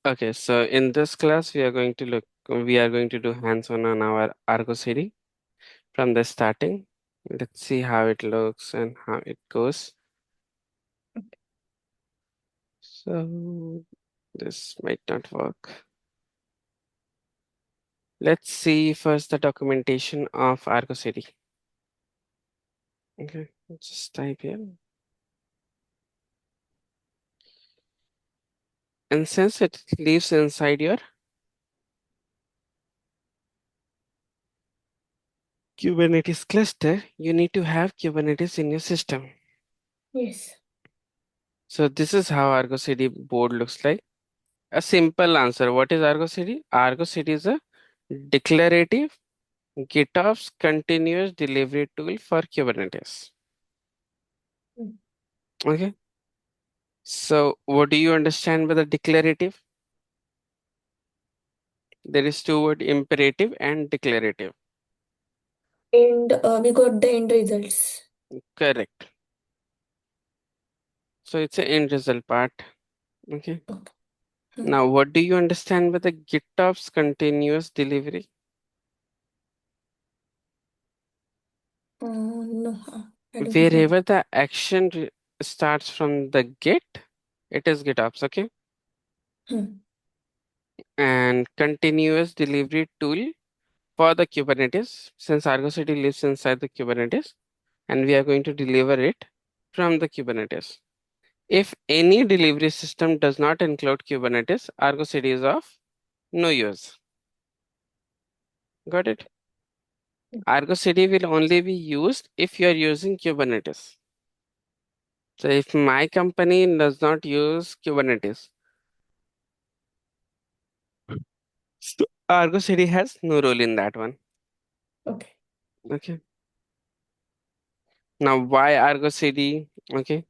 Okay, so in this class, we are going to do hands-on on our ArgoCD from the starting. Let's see how it looks and how it goes. So this might not work. Let's see first the documentation of ArgoCD. Okay, let's just type here. And since it lives inside your Kubernetes cluster, you need to have Kubernetes in your system. Yes. So this is how ArgoCD board looks like. A simple answer. What is ArgoCD? ArgoCD is a declarative GitOps continuous delivery tool for Kubernetes. Mm. Okay. So what do you understand by the declarative? There is two words, imperative and declarative. And we got the end results. Correct. So it's an end result part. Okay. Okay. Now what do you understand by the GitOps continuous delivery? No, I don't know. Wherever the action starts from the Git, it is GitOps. Okay. Hmm. And continuous delivery tool for the Kubernetes, since ArgoCD lives inside the Kubernetes, and we are going to deliver it from the Kubernetes. If any delivery system does not include Kubernetes, ArgoCD is of no use. Got it? ArgoCD will only be used if you are using Kubernetes. So if my company does not use Kubernetes, so ArgoCD has no role in that one. Okay. Okay. Now why ArgoCD? Okay.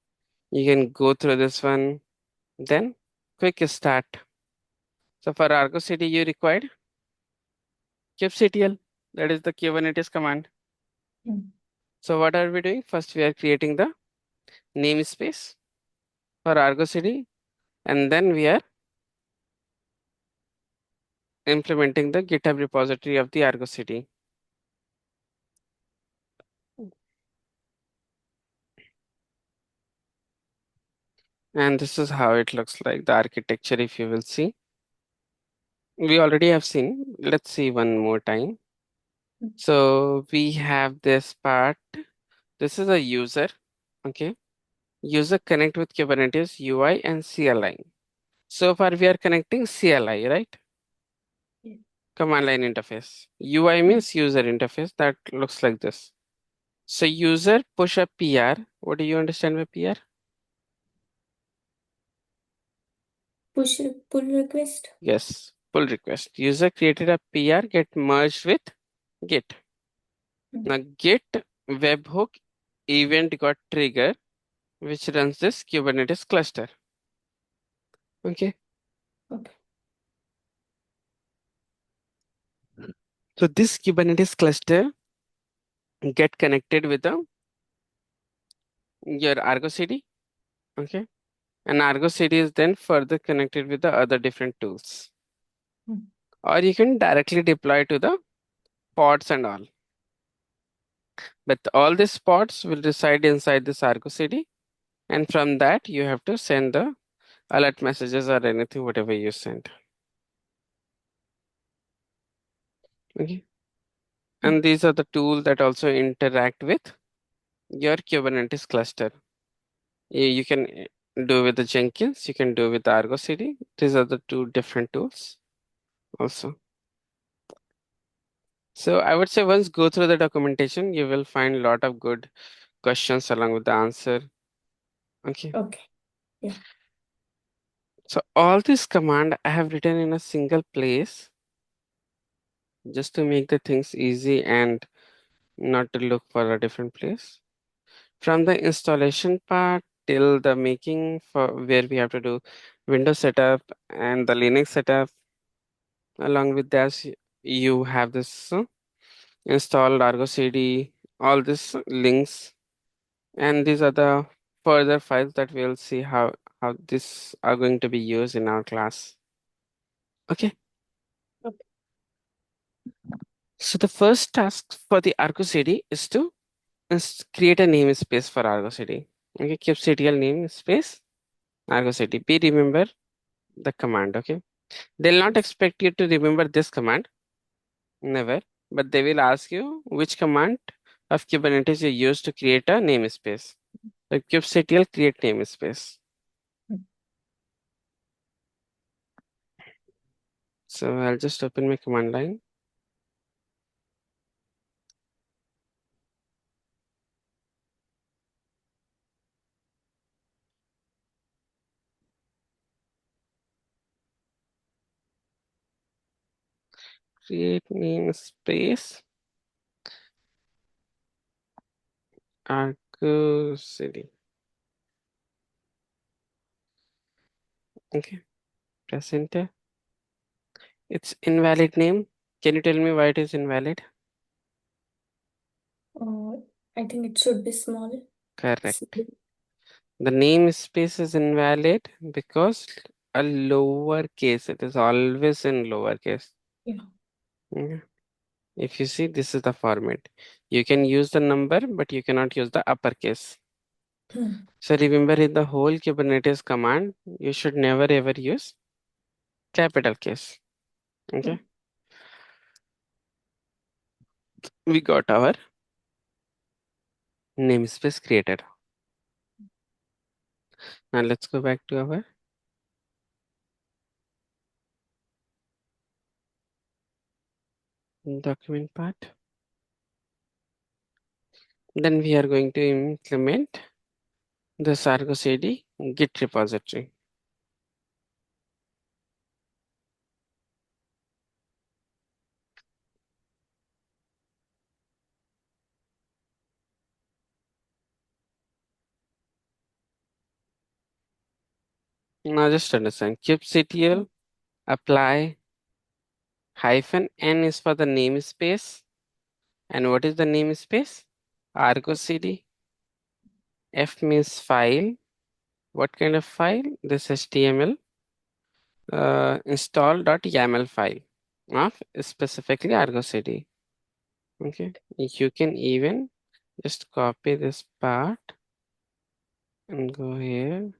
You can go through this one. Then quick start. So for ArgoCD, you required kubectl. That is the Kubernetes command. Hmm. So what are we doing? First, we are creating the namespace for ArgoCD, and then we are implementing the GitHub repository of the ArgoCD. And this is how it looks like, the architecture, if you will see. We already have seen. Let's see one more time. So we have this part. This is a user. Okay. User connect with Kubernetes UI and CLI. So far we are connecting CLI, right? Yeah. Command line interface. UI Hmm. means user interface that looks like this. So user push a PR. What do you understand by PR? Pull request. Yes, pull request. User created a PR get merged with Git. Hmm. Now Git webhook event got trigger which runs this Kubernetes cluster. Okay. Okay. So this Kubernetes cluster get connected with your ArgoCD. Okay. And ArgoCD is then further connected with the other different tools. Hmm. Or you can directly deploy to the pods and all. But all these pods will reside inside this ArgoCD, and from that you have to send the alert messages or anything, whatever you send. Okay. Hmm. And these are the tools that also interact with your Kubernetes cluster. You can do with the Jenkins, you can do with the ArgoCD. These are the two different tools also. So I would say once go through the documentation, you will find a lot of good questions along with the answer. Okay. Okay. Yeah. So all this command I have written in a single place just to make the things easy and not to look for a different place. From the installation part till the making for where we have to do Windows setup and the Linux setup, along with that you have this installed ArgoCD, all these links, and these are the further files that we'll see how this are going to be used in our class. Okay. Okay. So the first task for the ArgoCD is to create a namespace for ArgoCD. Okay, kubectl namespace ArgoCD. Be remember the command. Okay, they'll not Yes. expect you to remember this command, never, but they will ask you which command of Kubernetes you use to create a namespace. So kubectl create namespace. Mm. So I'll just open my command line. Create namespace ArgoCD. Okay, press enter. It's invalid name. Can you tell me why it is invalid? Uh, I think it should be small. Correct. The namespace is invalid because a lowercase. It is always in lowercase. Yeah. Okay. If you see, this is the format. You can use the number, but you cannot use the uppercase. Hmm. So remember, in the whole Kubernetes command, you should never ever use capital case. Okay. We got our namespace created. Now let's go back to our document part. Then we are going to implement this ArgoCD Git repository. Now just understand kubectl apply hyphen n is for the namespace. And what is the namespace? ArgoCD. F means file. What kind of file? This HTML install.yaml file of specifically ArgoCD. Okay. You can even just copy this part and go here.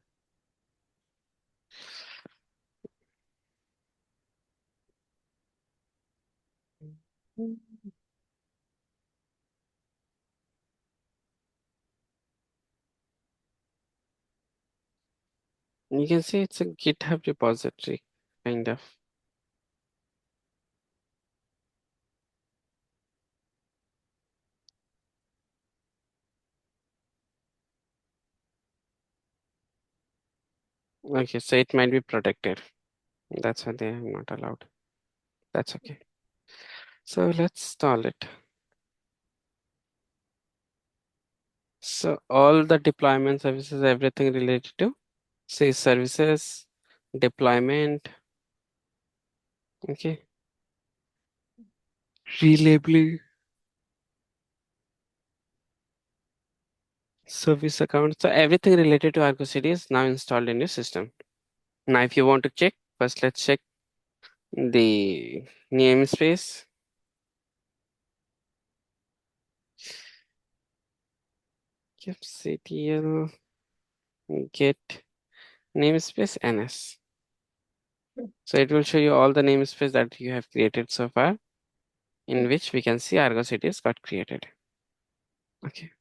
You can see it's a GitHub repository, kind of. Okay, so it might be protected. That's why they are not allowed. That's okay. So let's install it. So all the deployment services, everything related to say services, deployment, okay, relabeling, service account. So everything related to Argo CD is now installed in your system. Now, if you want to check, first let's check the namespace. kubectl get namespace ns. So it will show you all the namespace that you have created so far, in which we can see Argo CD has got created. Okay.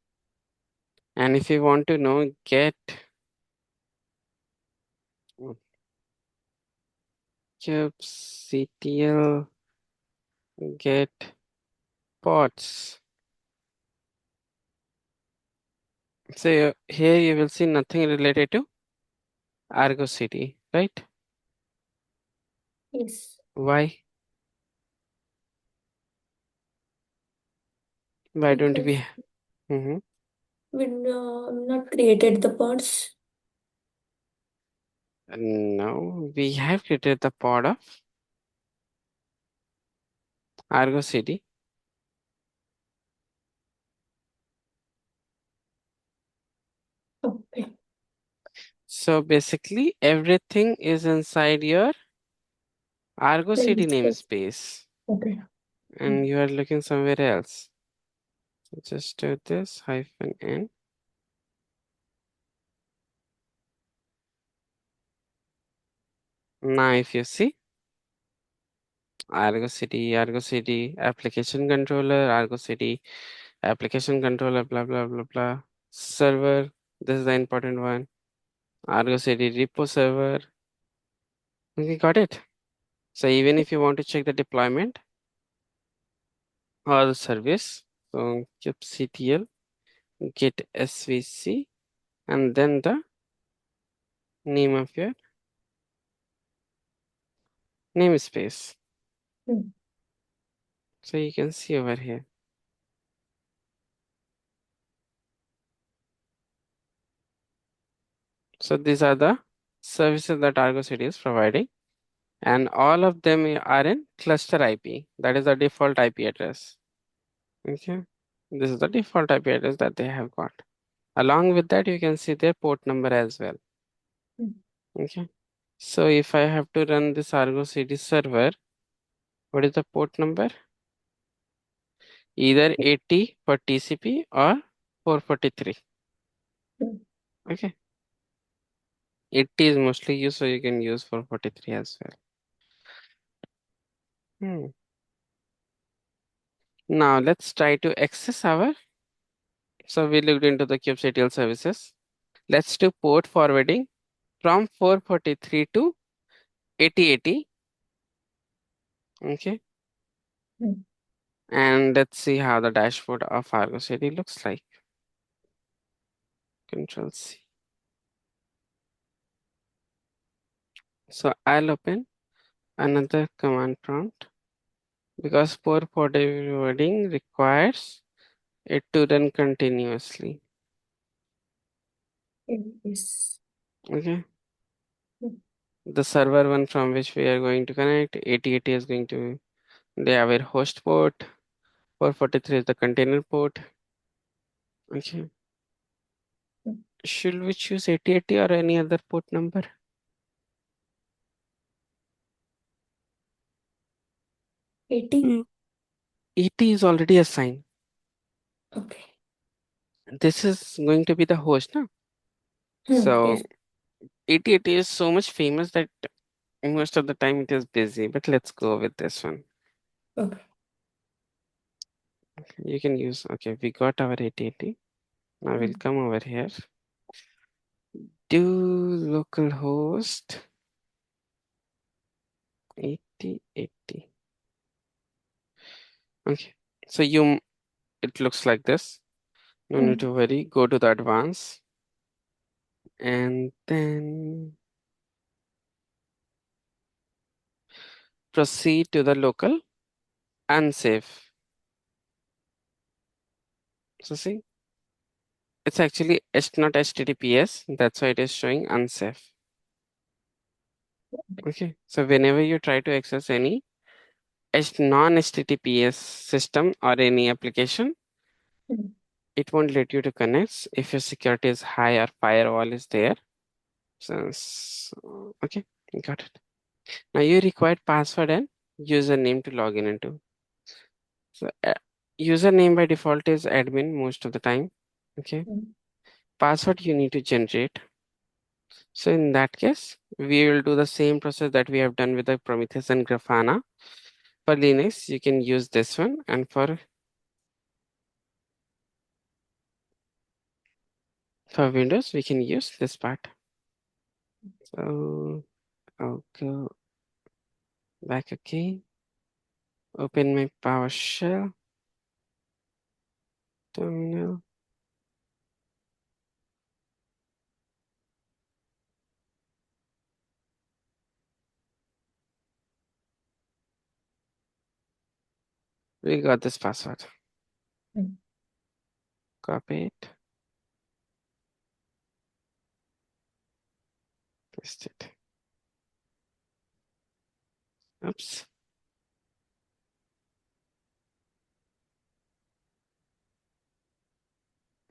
And if you want to know, get kubectl get pods. So here you will see nothing related to Argo CD, right? Yes. Why? Why don't we? Because Mhm. we not created the pods. No, we have created the pod of Argo CD. Okay. So basically, everything is inside your Name ArgoCD space. namespace, Okay. and you are looking somewhere else. Just do this -n. Now, if you see ArgoCD application controller, ArgoCD application controller, blah blah blah blah. Server. This is the important one. ArgoCD repo server. Okay, got it. So even if you want to check the deployment or the service, so kubectl git svc and then the name of your namespace. Mm. So you can see over here. So these are the services that ArgoCD is providing, and all of them are in cluster IP. That is the default IP address. Okay, this is the default IP address that they have got. Along with that, you can see their port number as well. Mm. Okay, so if I have to run this ArgoCD server, what is the port number? Either 80 for TCP or 443. Mm. Okay, 80 is mostly used, so you can use 443 as well. Now let's try to access our. So we looked into the kubectl services. Let's do port forwarding from 443 to 8080. Okay, Mm. and let's see how the dashboard of ArgoCD looks like. Control C. So I'll open another command prompt because port forwarding requires it to run continuously. Yes. Okay, Mm. the server one from which we are going to connect, 8080 is going to, they have a host port, 443 is the container port. Okay, Mm. should we choose 8080 or any other port number? 80. Mm, 80 is already assigned. Okay. This is going to be the host, no? So Yes. 8080 is so much famous that most of the time it is busy, but let's go with this one. Okay. You can use, okay, we got our 8080. Now we'll Mm. come over here. Do localhost 8080. Okay, so it looks like this. No need Mm. to worry. Go to the advanced and then proceed to the local unsafe. So see, it's actually not HTTPS. That's why it is showing unsafe. Okay, so whenever you try to access any non-HTTPS system or any application, Mm. it won't let you to connect if your security is high or firewall is there. Okay, got it. Now you require password and username to log in into. So username by default is admin most of the time. Okay, Mm. password you need to generate. So in that case, we will do the same process that we have done with the Prometheus and Grafana. For Linux, you can use this one, and for Windows, we can use this part. So I'll go back again, open my PowerShell terminal. We got this password. Mm. Copy it, paste it. Oops.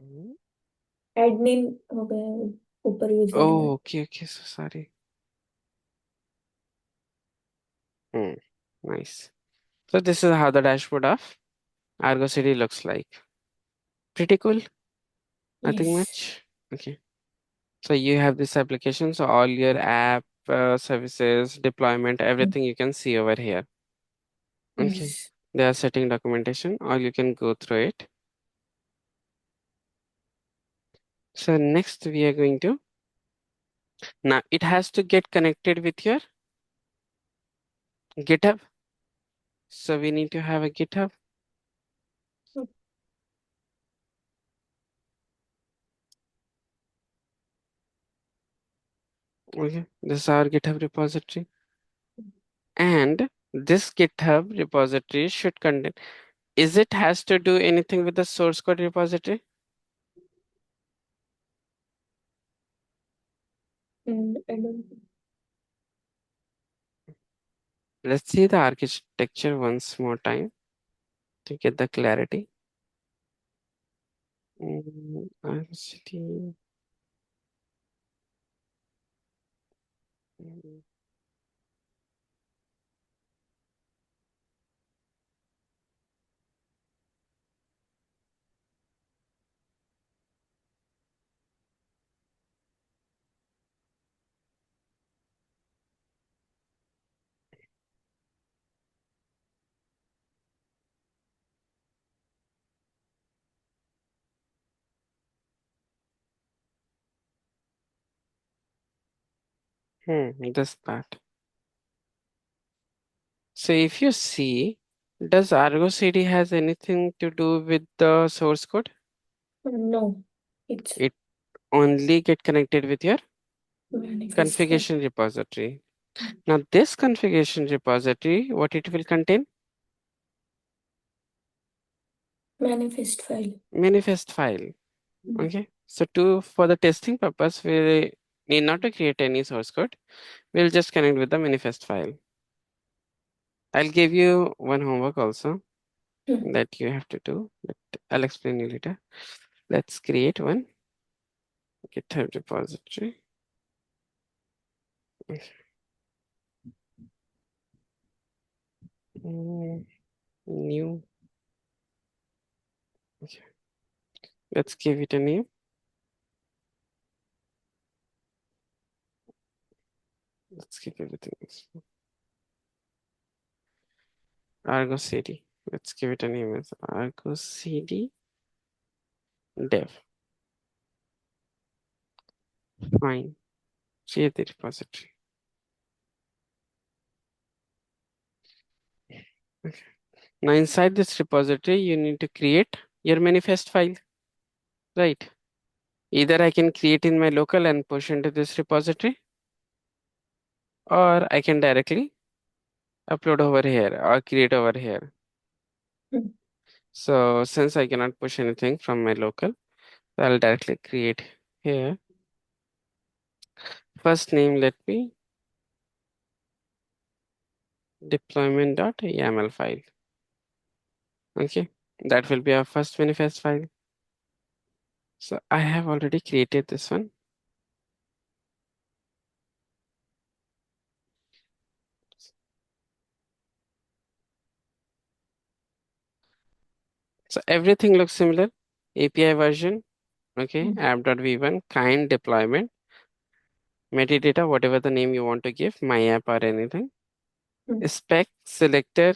Mhm. Admin हो गया ऊपर user है. Oh, okay, okay. So sorry. Hmm. Nice. So this is how the dashboard of ArgoCD looks like. Pretty cool. Nothing Yes. much. Okay. So you have this application. So all your app services, deployment, Mm. everything you can see over here. Okay. Yes. They are setting documentation, or you can go through it. So next we are going to, now it has to get connected with your GitHub. So we need to have a GitHub. Mm. Okay. This is our GitHub repository. And this GitHub repository should contain, is it has to do anything with the source code repository? And I don't. Let's see the architecture once more time to get the clarity. RCD. mm, this part. So if you see, does Argo CD has anything to do with the source code? No. It's It only get connected with your manifest file. configuration repository. Mm. Now this configuration repository, what it will contain? Manifest file. Manifest file. Mm. Okay. So to for the testing purpose, we need not to create any source code. We'll just connect with the manifest file. I'll give you one homework also Mm. that you have to do, but I'll explain you later. Let's create one GitHub repository. Mm, New. Okay. Let's give it a name. Let's keep everything else. ArgoCD. Let's give it a name as ArgoCD Dev. Fine. Create the repository. Okay. Now inside this repository, you need to create your manifest file, right? Either I can create in my local and push into this repository, or I can directly upload over here or create over here. Mm. So since I cannot push anything from my local, I'll directly create here. First name, let me deployment.yaml file. Okay, that will be our first manifest file. So I have already created this one. So everything looks similar. API version, okay, Mm. app.v1, kind deployment, metadata, whatever the name you want to give, my app or anything. Mm. Spec, selector,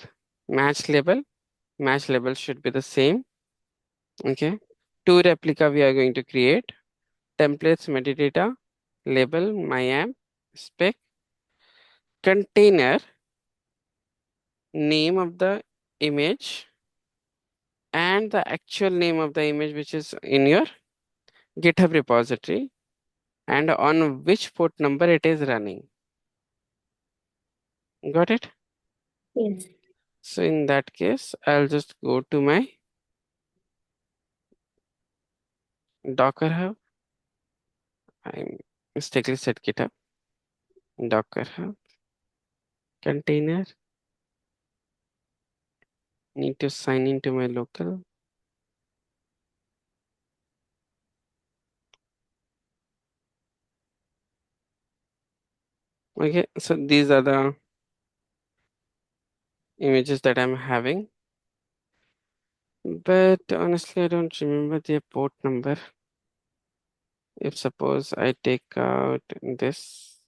match label should be the same. Okay. Two replica we are going to create. Templates, metadata, label, my app, spec, container, name of the image, and the actual name of the image which is in your GitHub repository and on which port number it is running. Got it? Yes. So in that case, I'll just go to my Docker Hub. I mistakenly said GitHub. Docker Hub container. Need to sign into my local. Okay, so these are the images that I'm having. But honestly, I don't remember the port number. If suppose I take out this,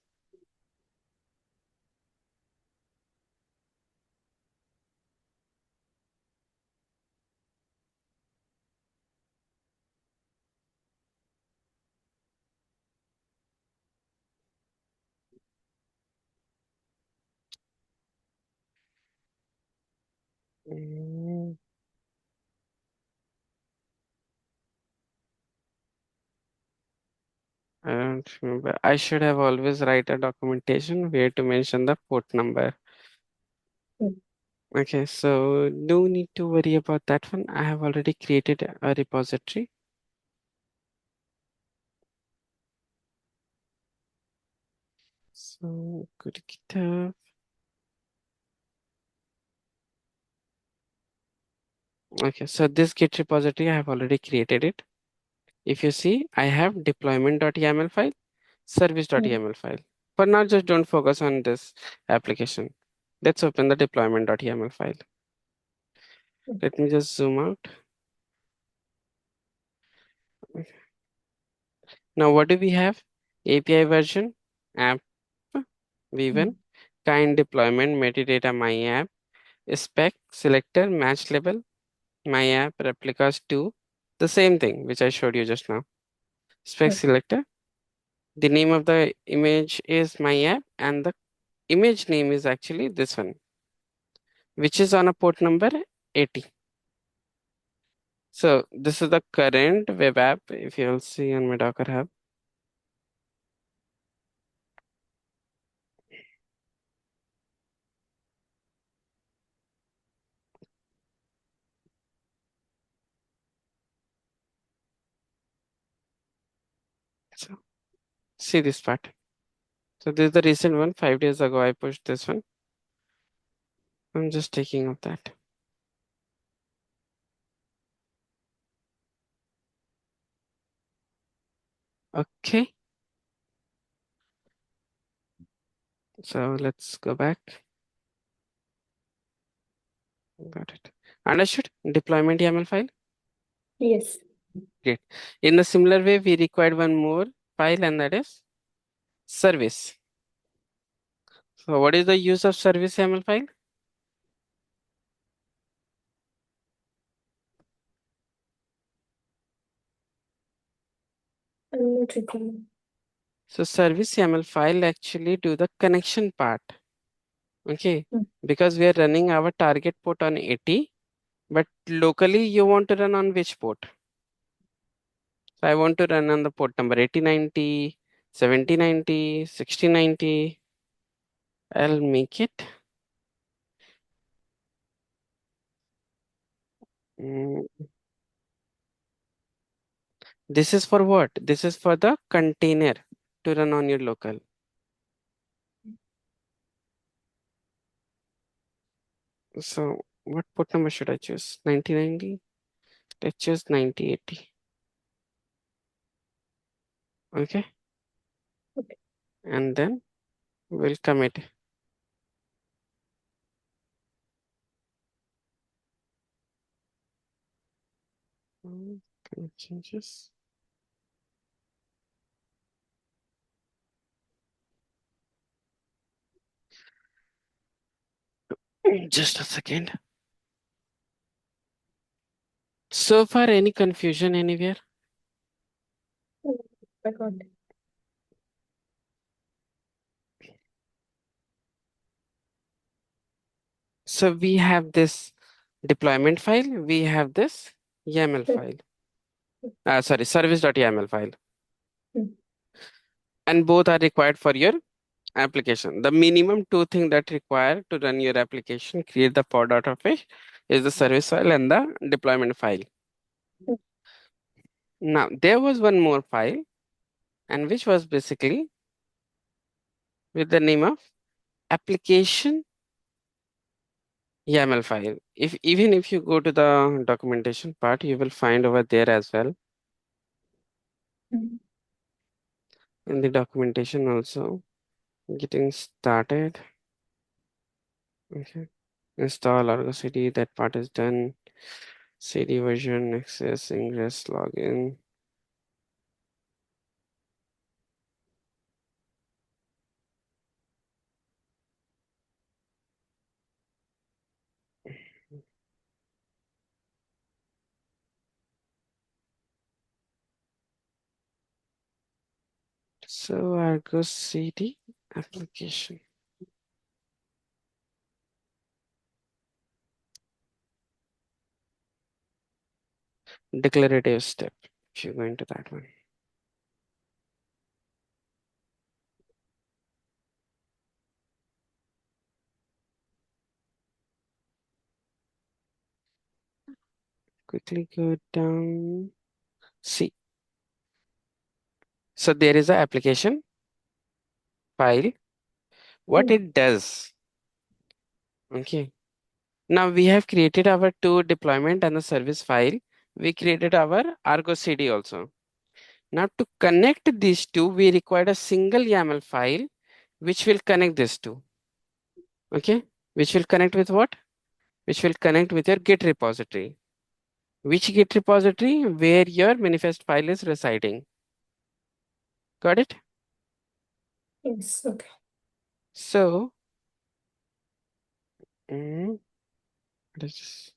mm, I don't remember. I should have always write a documentation where to mention the port number. Mm. Okay, so no need to worry about that one. I have already created a repository. So go to GitHub. Okay, so this Git repository, I have already created it. If you see, I have deployment.yaml file, Mm. service.yaml file. For now, just don't focus on this application. Let's open the deployment.yaml file. Mm. Let me just zoom out. Now, what do we have? API version, app v1, Mm. kind deployment, metadata, my app, spec, selector, match label, my app, replicas 2, the same thing which I showed you just now. Spec Mm. selector, the name of the image is my app, and the image name is actually this one, which is on a port number 80. So this is the current web app. If you'll see on my Docker Hub. So see this part. So this is the recent one. 5 days ago, I pushed this one. I'm just taking of that. Okay. So let's go back. Got it. Understood. Deployment YAML file. Yes. Great. In a similar way, we required one more file, and that is service. So what is the use of service YAML file? I'm not recalling. So service YAML file actually do the connection part. Okay. Mm. Because we are running our target port on 80, but locally you want to run on which port? So I want to run on the port number 8090, 7090, 6090. I'll make it. Mm, This is for what? This is for the container to run on your local. So what port number should I choose? 9090? Let's choose 9080. Okay. Okay. And then we'll commit. Commit changes. Just a second. So far, any confusion anywhere? Mm. I got it. So we have this deployment file, we have this YAML Mm. file. Sorry, service.yaml file. Mm. And both are required for your application. The minimum two things that require to run your application, create the pod out of it, is the service file and the deployment file. Mm. Now, there was one more file, and which was basically with the name of application YAML file. If even if you go to the documentation part, you will find over there as well. Mm. In the documentation also, getting started. Okay. Install ArgoCD, that part is done. CD version, access, ingress, login. So ArgoCD application. Declarative step. If you go into that one. Quickly go down. See. So there is a application file. What Hmm. it does. Okay. Now we have created our two deployment and the service file. We created our Argo CD also. Now to connect these two, we require a single YAML file which will connect these two. Okay. Which will connect with what? Which will connect with your Git repository. Which Git repository? Where your manifest file is residing. Got it? Yes. Okay. So, what is this?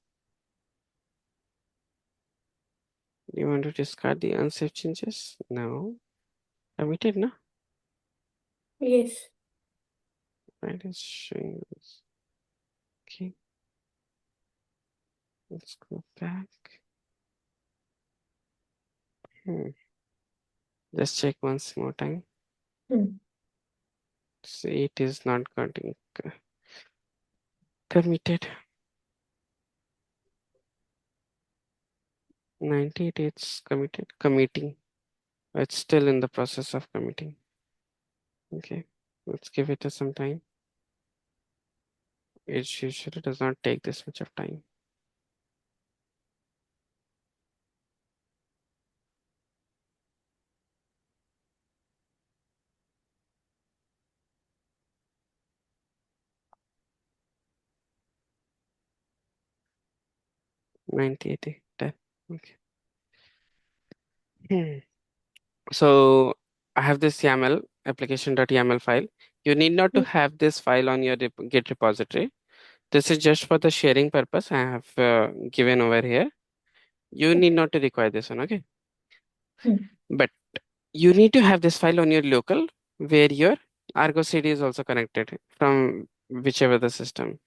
You want to discard the unsafe changes? No. Committed, no? Yes. Right, it's showing us. Okay, let's go back. Hmm. Just check once more time. Hmm. See, it is not getting committed. 98, it's committed. Committing. It's still in the process of committing. Okay, let's give it some time. It usually does not take this much of time. Ninety-eight. Done. Okay. Hmm. So I have this YAML application.yaml file. You need not to Hmm. have this file on your Git repository. This is just for the sharing purpose I have given over here. You need Okay. not to require this one, okay? Hmm. But you need to have this file on your local where your Argo CD is also connected from whichever the system.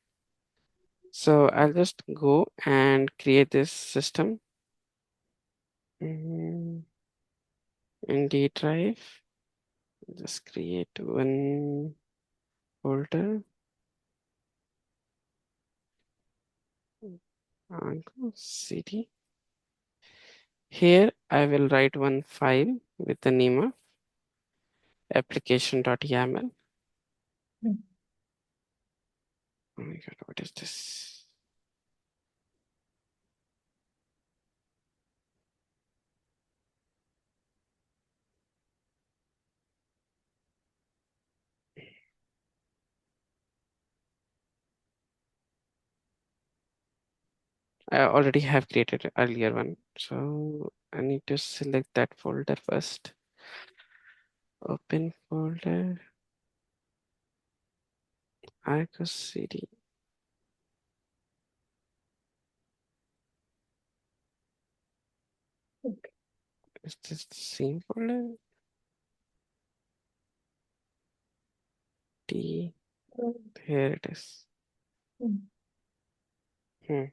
So I'll just go and create this system in D drive. Just create one folder. ArgoCD. Here I will write one file with the name of application.yaml. Hmm. Oh my god, what is this? I already have created earlier one. So I need to select that folder first. Open folder, ArgoCD. Okay. Is this the same folder? D, here it is. Hmm. Hmm.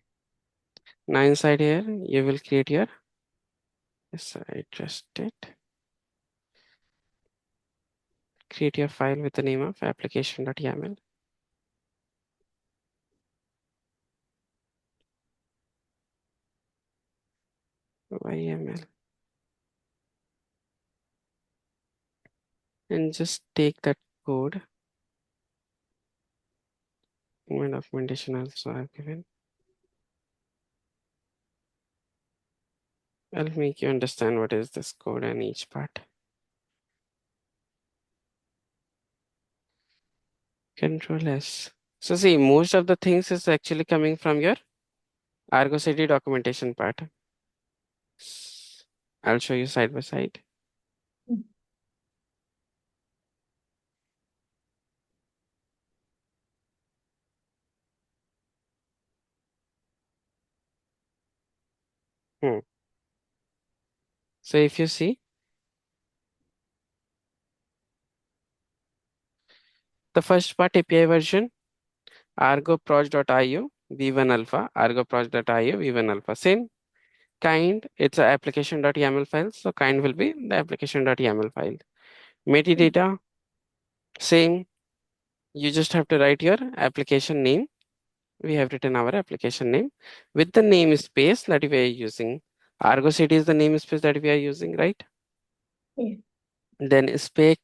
Now inside here, you will create your, yes, I trust it. Create your file with the name of application.yaml. YAML. And just take that code in my documentation also I've given. I'll make you understand what is this code and each part. Control S. So see, most of the things is actually coming from your ArgoCD documentation part. I'll show you side by side. Mm. Hmm. So if you see the first part API version, argoproj.io v1 alpha, argoproj.io v1 alpha. Same kind, it's a application.yaml file. So kind will be the application.yaml file. Mm. Metadata, same. You just have to write your application name. We have written our application name with the namespace that we are using. ArgoCD is the namespace that we are using, right? Yeah. Then spec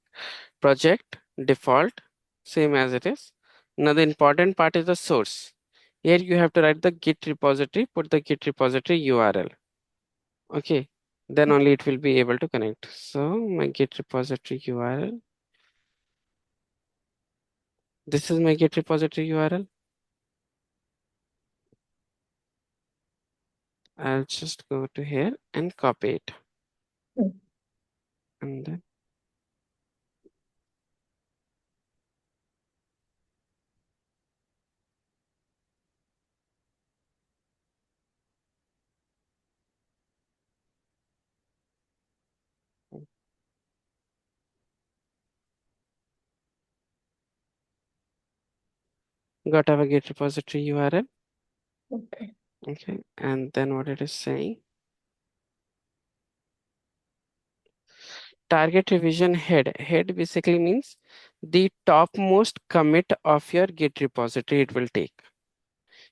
project default, same as it is. Now the important part is the source. Here you have to write the Git repository, put the Git repository URL. Okay, then only it will be able to connect. So my Git repository URL. This is my Git repository URL. I'll just go to here and copy it. Mm. And then got our Git repository URL. Okay. Okay, and then what it is saying, target revision head. Head basically means the topmost commit of your Git repository it will take.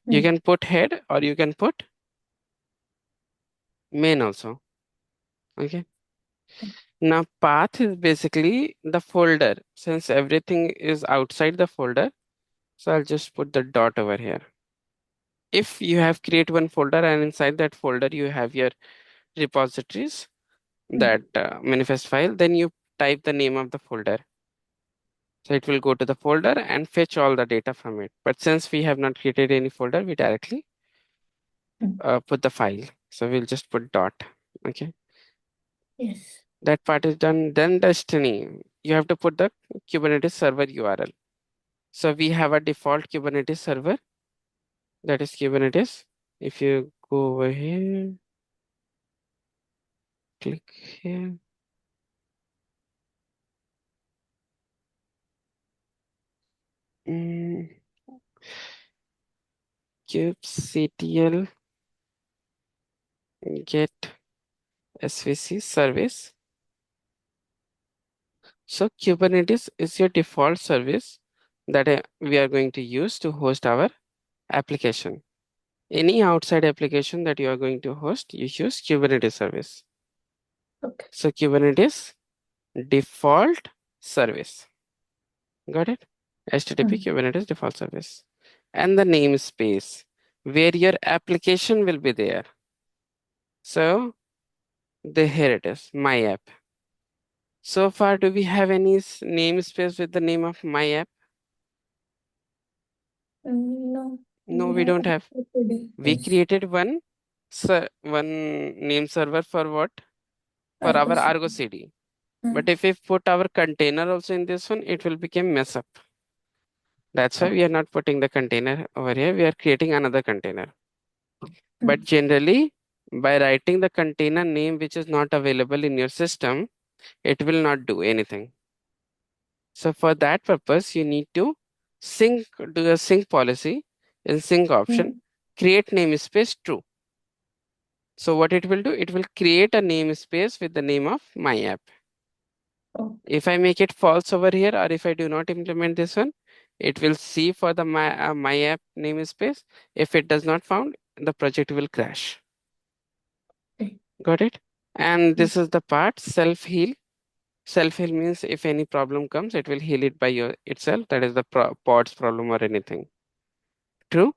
You Mm. can put head or you can put main also. Okay. Now path is basically the folder. Since everything is outside the folder, so I'll just put the dot over here. If you have create one folder and inside that folder you have your repositories, Mm. that manifest file, then you type the name of the folder. So it will go to the folder and fetch all the data from it. But since we have not created any folder, we directly Mm. put the file. So we'll just put dot. Okay. Yes. That part is done. Then destiny. You have to put the Kubernetes server URL. So we have a default Kubernetes server, that is Kubernetes. If you go over here, click here. Mm, kubectl get svc service. So Kubernetes is your default service that we are going to use to host our application. Any outside application that you are going to host, you use Kubernetes service. Okay. So Kubernetes default service. Got it? HTTP Mm. Kubernetes default service. And the namespace where your application will be there. So here it is, my app. So far, do we have any namespace with the name of my app? No, No, we we have don't have. ArgoCD. We Yes. created one name server for what? For our ArgoCD. Argo CD. But Mm. if we put our container also in this one, it will become mess up. That's why we Okay. are not putting the container over here. We are creating another container. But Mm. generally, by writing the container name which is not available in your system, it will not do anything. So for that purpose, you need to do a sync policy in sync option, Mm. create namespace true. So what it will do, it will create a namespace with the name of my app. Oh. If I make it false over here, or if I do not implement this one, it will see for the my app namespace. If it does not found, the project will crash. Okay. Got it? And Mm. this is the part self heal. Self heal means if any problem comes, it will heal it by itself. That is the pod's problem or anything. True.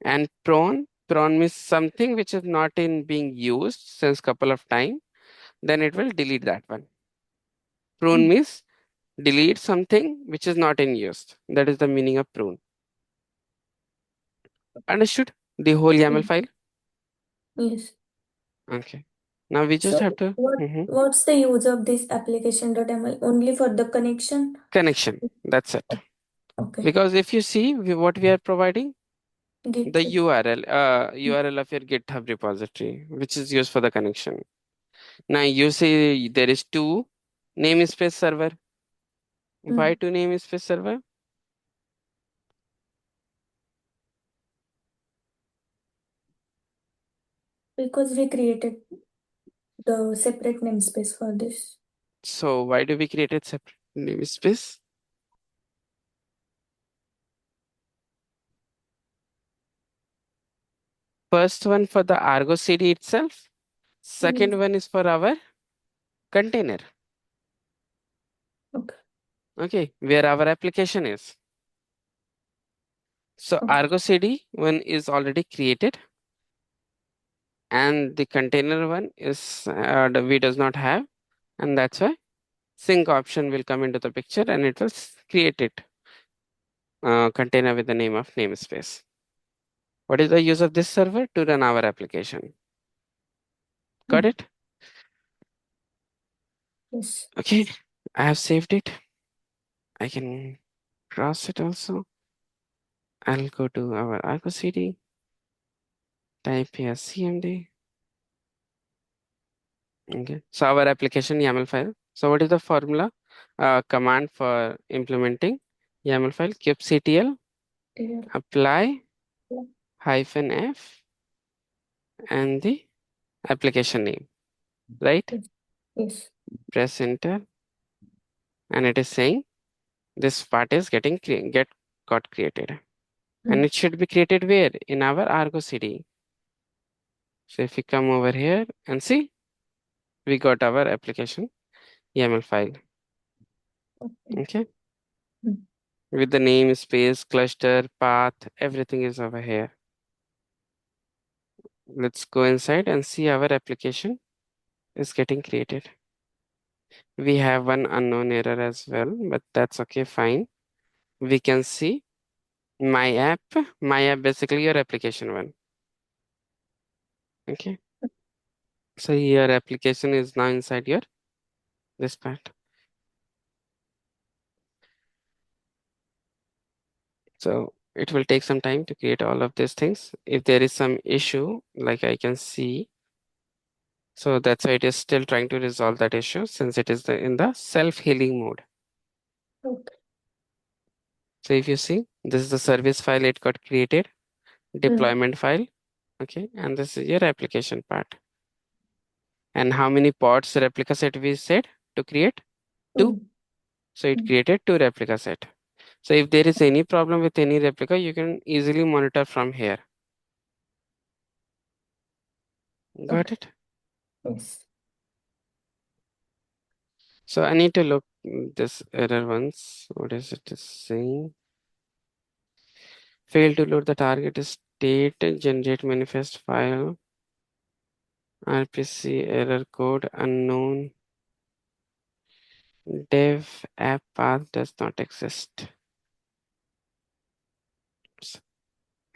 And prone means something which is not in being used since couple of time. Then it will delete that one. Prune Mm. means delete something which is not in use. That is the meaning of prune. Understood? The whole YAML Mm. file. Yes. Okay. Now we just So have to what's the use of this application.ml? Only for the connection? connection. That's it. Oh, okay. Because if you see what we are providing, the GitHub. URL of your GitHub repository, which is used for the connection. Now you see there is two namespace server. Why Mm. two namespace server? Because we created the separate namespace for this. So why do we create a separate namespace? First one for the ArgoCD itself. Mm. Second one is for our container. Okay. Okay, where our application is. So Okay. ArgoCD one is already created, and the container one is we does not have, and that's why sync option will come into the picture, and it will create it container with the name of namespace. What is the use of this server? To run our application. Got Mm. it? Yes. Okay, I have saved it. I can cross it also. I'll go to our ArgoCD, type here cmd. Okay, so our application YAML file. So what is the formula? Command for implementing YAML file kubectl Dear. apply Yeah. -f and the application name, right? Yes. Yes. Press enter, and it is saying this part is got created, and Mm. it should be created where? In our ArgoCD. So if we come over here and see, we got our application YAML file. Okay. Okay, Mm. with the name, space, cluster, path, everything is over here. Let's go inside and see our application is getting created. We have one unknown error as well, but that's okay, fine. We can see my app, basically your application one. Okay. So your application is now inside your this part. So it will take some time to create all of these things. If there is some issue, like I can see, so that's why it is still trying to resolve that issue since it is in the self-healing mode. Okay. So if you see, this is the service file it got created, Mm. deployment file, okay, and this is your application part. And how many pods replica set we said to create? Two. Mm. So it Mm. created two replica set. So if there is any problem with any replica, you can easily monitor from here. Got Okay. it? Yes. So I need to look this error once. What is it is saying? Fail to load the target state, generate manifest file, RPC error code unknown, dev app path does not exist.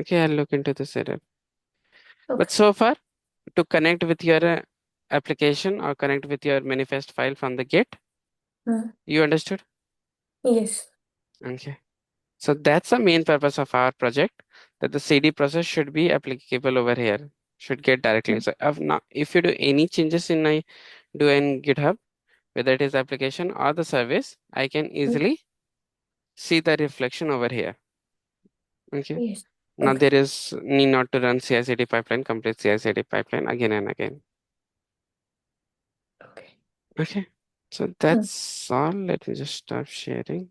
Okay, I'll look into this error. But Okay. so far, to connect with your application or connect with your manifest file from the Git, Mm. you understood? Yes. Okay. So that's the main purpose of our project, that the CD process should be applicable over here, should get directly. Mm. So if you do any changes do in GitHub, whether it is application or the service, I can Mm. easily see the reflection over here. Okay. Yes. Now Okay. there is need not to run CI/CD pipeline, complete CI/CD pipeline again and again. Okay. Okay. So Mm. that's all. Let me just stop sharing.